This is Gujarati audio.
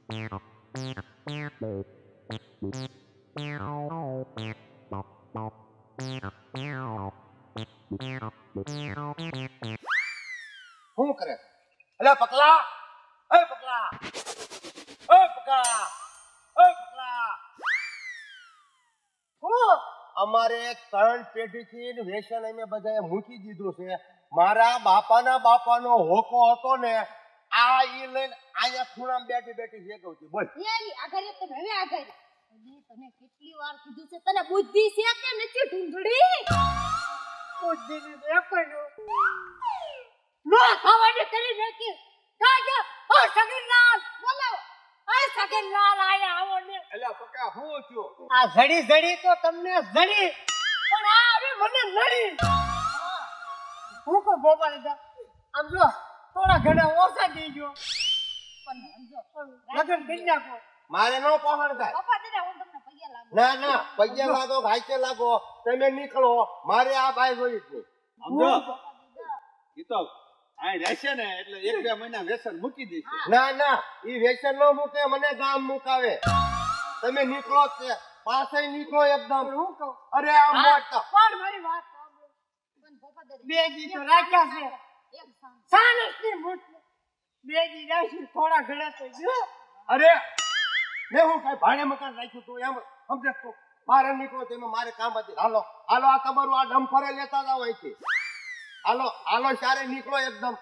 શું કરે? અલા પકલા, એ પકલા, એ પકલા, એ પકલા. અમારે 3 પેઢીથી વેસન અમે બધાએ મૂકી દીધું છે. મારા બાપાનો હોકો હતો ને, આ ઈ લઈને આયા ખૂણામાં બેઠી બેઠી જે કહું છું બોલ. એલી આગળ તો હવે આગળ. તને કેટલી વાર કીધું છે, તને બુદ્ધિ છે કે નથી ઢૂંઢડી? બુદ્ધિ ને દેખાયો નો ખાવાની કરી નાખી. કાજા ઓ સગનલાલ બોલાવો. આ સગનલાલ આયા આવો ને. અલા પકા હું થયો? આ જડી જડી તો તમને જડી, પણ આ હવે મને લડી. હું કો બોબા લીધા આમ જો થોડા ઘણા ઓછા દેજો, પણ સમજો લગન કરી નાખો. મારે નો પહોંચતા. પપ્પા દીધા હું તમને પૈયા લાગુ. ના ના પૈયા લાગો ઘાઈકે લાગો, તમે નીકળો. મારે આ બાઈ જોઈ જ નહીં. સમજો ઈ તો આ રહેશે ને એટલે 1-2 મહિના વ્યસન મૂકી દેશે. ના ના ઈ વેસન નો મૂકે, મને ગામ મુકાવે. તમે નીકળો જ છે, પાસે નીકળો એકદમ. હું કહું અરે આ મોટા પણ મારી વાત સાંભળો. પણ પપ્પા દીધા બે દી તો રાખ્યા છે, એક સાન સાનસની મૂઠ. બે દી રાખ્યું, થોડા ઘણા તો જો. અરે મેં હું કઈ ભાડે મકાન રાખ્યું તું એમ સમજે તું? બહાર નીકળો તમે, મારે કામ હતી. હાલો હાલો આ તમારું આ ડમ્ફરે લેતા જાવ અહીંથી. હાલો હાલો સારે નીકળો એકદમ.